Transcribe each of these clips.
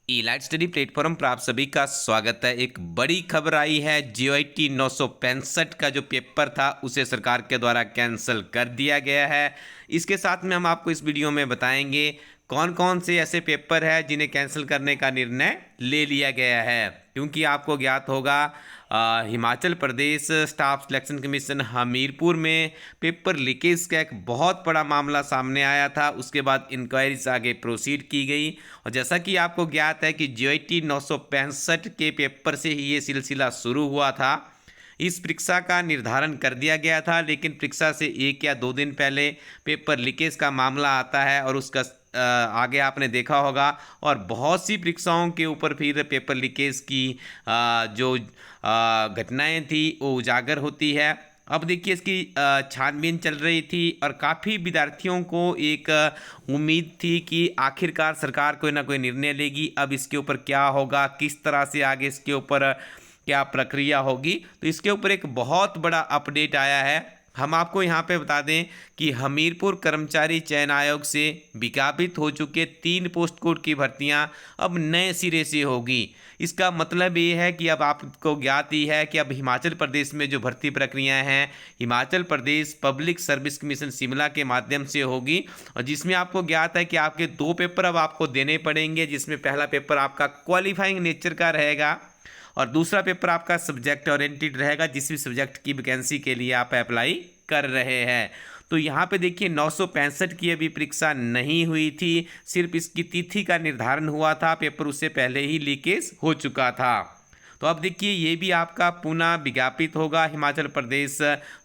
Elite study platform पर आप सभी का स्वागत है। एक बड़ी खबर आई है, जीओईटी 965 का जो पेपर था उसे सरकार के द्वारा कैंसिल कर दिया गया है। इसके साथ में हम आपको इस वीडियो में बताएंगे कौन कौन से ऐसे पेपर है जिन्हें कैंसिल करने का निर्णय ले लिया गया है। क्योंकि आपको ज्ञात होगा Himachal Pradesh staff selection commission Hamirpur में पेपर लीकेज का एक बहुत बड़ा मामला सामने आया था। उसके बाद इंक्वायरीज आगे प्रोसीड की गई और जैसा कि आपको ज्ञात है कि जीओईटी 965 के पेपर से ही ये सिलसिला शुरू हुआ था। इस परीक्षा का निर्धारण कर दिया गया था, लेकिन परीक्षा से 1 या 2 दिन पहले पेपर लीकेज का मामला आता है और उसका आगे आपने देखा होगा और बहुत सी परीक्षाओं के ऊपर फिर पेपर लीकेज की जो घटनाएं थी वो उजागर होती है। अब देखिए इसकी छानबीन चल रही थी और काफ़ी विद्यार्थियों को एक उम्मीद थी कि आखिरकार सरकार कोई ना कोई निर्णय लेगी। अब इसके ऊपर क्या होगा, किस तरह से आगे इसके ऊपर क्या प्रक्रिया होगी, तो इसके ऊपर एक बहुत बड़ा अपडेट आया है। हम आपको यहाँ पे बता दें कि हमीरपुर कर्मचारी चयन आयोग से विज्ञापित हो चुके 3 पोस्ट कोड की भर्तियाँ अब नए सिरे से होगी। इसका मतलब ये है कि अब आपको ज्ञात ही है कि अब हिमाचल प्रदेश में जो भर्ती प्रक्रियाएं हैं Himachal Pradesh public service commission Shimla के माध्यम से होगी और जिसमें आपको ज्ञात है कि आपके 2 पेपर अब आपको देने पड़ेंगे। जिसमें पहला पेपर आपका क्वालिफाइंग नेचर का रहेगा और दूसरा पेपर आपका सब्जेक्ट ओरिएंटेड रहेगा, जिस भी सब्जेक्ट की वैकेंसी के लिए आप अप्लाई कर रहे हैं। तो यहाँ पे देखिए 965 की अभी परीक्षा नहीं हुई थी, सिर्फ इसकी तिथि का निर्धारण हुआ था, पेपर उससे पहले ही लीकेज हो चुका था। तो अब देखिए ये भी आपका पुनः विज्ञापित होगा हिमाचल प्रदेश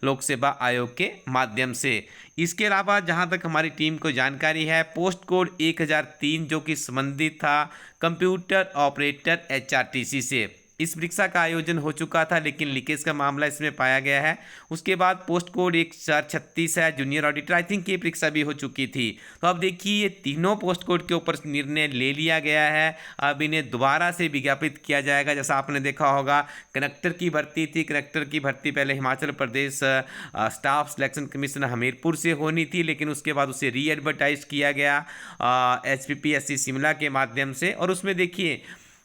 लोक सेवा आयोग के माध्यम से। इसके अलावा जहां तक हमारी टीम को जानकारी है, पोस्ट कोड 1003 जो कि संबंधित था कंप्यूटर ऑपरेटर एचआरटीसी से, इस परीक्षा का आयोजन हो चुका था, लेकिन लीकेज का मामला इसमें पाया गया है। उसके बाद पोस्ट कोड 1436 है जूनियर ऑडिटर, आई थिंक ये परीक्षा भी हो चुकी थी। तो अब देखिए ये तीनों पोस्ट कोड के ऊपर निर्णय ले लिया गया है। अब इन्हें दोबारा से विज्ञापित किया जाएगा। जैसा आपने देखा होगा कनेक्टर की भर्ती थी, कनेक्टर की भर्ती पहले Himachal Pradesh staff selection commission Hamirpur से होनी थी, लेकिन उसके बाद उसे री एडवर्टाइज किया गया HPPSC शिमला के माध्यम से। और उसमें देखिए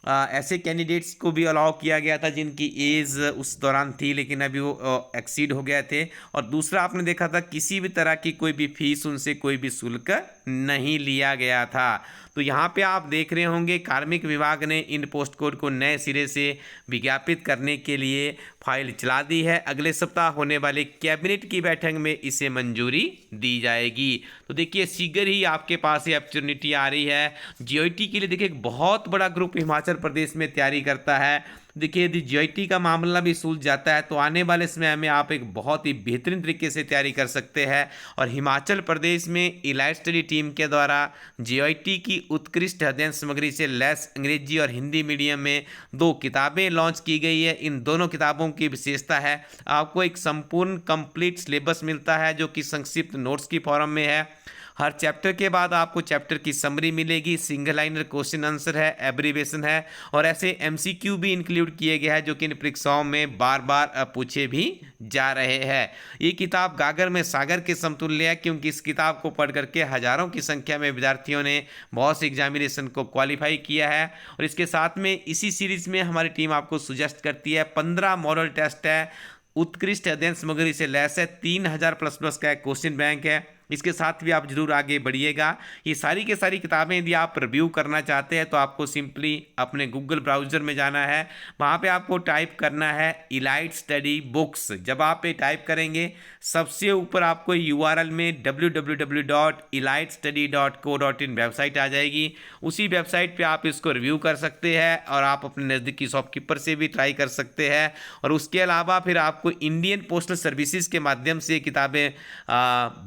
ऐसे कैंडिडेट्स को भी अलाउ किया गया था जिनकी एज उस दौरान थी, लेकिन अभी वो एक्सीड हो गए थे। और दूसरा आपने देखा था किसी भी तरह की कोई भी फीस, उनसे कोई भी शुल्क नहीं लिया गया था। तो यहाँ पे आप देख रहे होंगे कार्मिक विभाग ने इन पोस्ट कोड को नए सिरे से विज्ञापित करने के लिए फाइल चला दी है। अगले सप्ताह होने वाले कैबिनेट की बैठक में इसे मंजूरी दी जाएगी। तो देखिए शीघ्र ही आपके पास ये अपॉर्चुनिटी आ रही है। जीओईटी के लिए देखिए एक बहुत बड़ा ग्रुप हिमाचल प्रदेश में तैयारी करता है। देखिए यदि जीओईटी का मामला भी सुलझ जाता है तो आने वाले समय में आप एक बहुत ही बेहतरीन तरीके से तैयारी कर सकते हैं। और हिमाचल प्रदेश में इलाइट स्टडी टीम के द्वारा जीओईटी की उत्कृष्ट अध्ययन सामग्री से लैस अंग्रेजी और हिंदी मीडियम में 2 किताबें लॉन्च की गई है। इन दोनों किताबों की विशेषता है आपको एक संपूर्ण कंप्लीट सिलेबस मिलता है जो कि संक्षिप्त नोट्स की फॉर्म में है। हर चैप्टर के बाद आपको चैप्टर की समरी मिलेगी, सिंगल लाइनर क्वेश्चन आंसर है, एब्रीवेशन है और ऐसे एमसीक्यू भी इंक्लूड किए गए हैं जो कि इन परीक्षाओं में बार बार पूछे भी जा रहे हैं। ये किताब गागर में सागर के समतुल्य है, क्योंकि इस किताब को पढ़ करके हजारों की संख्या में विद्यार्थियों ने बहुत से एग्जामिनेशन को क्वालिफाई किया है। और इसके साथ में इसी सीरीज में हमारी टीम आपको सुजेस्ट करती है 15 मॉडल टेस्ट है, उत्कृष्ट अध्ययन सामग्री से लैस है, 3000 प्लस का एक क्वेश्चन बैंक है। इसके साथ भी आप जरूर आगे बढ़िएगा। ये सारी के सारी किताबें यदि आप रिव्यू करना चाहते हैं तो आपको सिंपली अपने गूगल ब्राउज़र में जाना है, वहाँ पे आपको टाइप करना है इलाइट स्टडी बुक्स। जब आप ये टाइप करेंगे सबसे ऊपर आपको URL में www.elitstudy.co.in वेबसाइट आ जाएगी। उसी वेबसाइट पे आप इसको रिव्यू कर सकते हैं और आप अपने नज़दीकी शॉपकीपर से भी ट्राई कर सकते हैं। और उसके अलावा फिर आपको इंडियन पोस्टल सर्विसेज के माध्यम से किताबें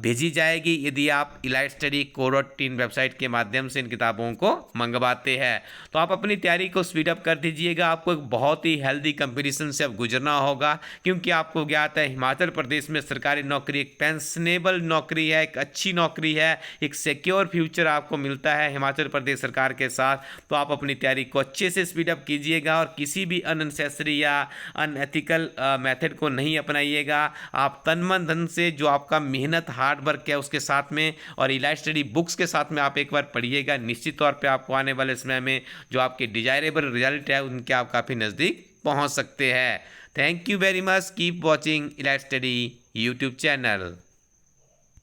भेजी जाएगी यदि आप इलाइट स्टडी co.in वेबसाइट के माध्यम से इन किताबों को मंगवाते हैं। तो आप अपनी तैयारी को स्पीड अप कर दीजिएगा। आपको एक बहुत ही हेल्दी कंपटीशन से अब गुजरना होगा, क्योंकि आपको ज्ञात है हिमाचल प्रदेश में सरकारी नौकरी एक पेंशनेबल नौकरी है, एक अच्छी नौकरी है, एक सिक्योर फ्यूचर आपको मिलता है हिमाचल प्रदेश सरकार के साथ। तो आप अपनी तैयारी को अच्छे से स्पीड अप कीजिएगा और किसी भी अननेसेसरी या अनएथिकल मेथड को नहीं अपनाइएगा। आप तन मन धन से जो आपका मेहनत हार्ड वर्क है उसके साथ में, और इलाइट स्टडी बुक्स के साथ में आप एक बार पढ़िएगा। निश्चित तौर पे आपको आने वाले समय में जो आपके डिजायरेबल रिजल्ट है उनके आप काफ़ी नज़दीक पहुंच सकते हैं। Thank you very much, keep watching elite study YouTube channel.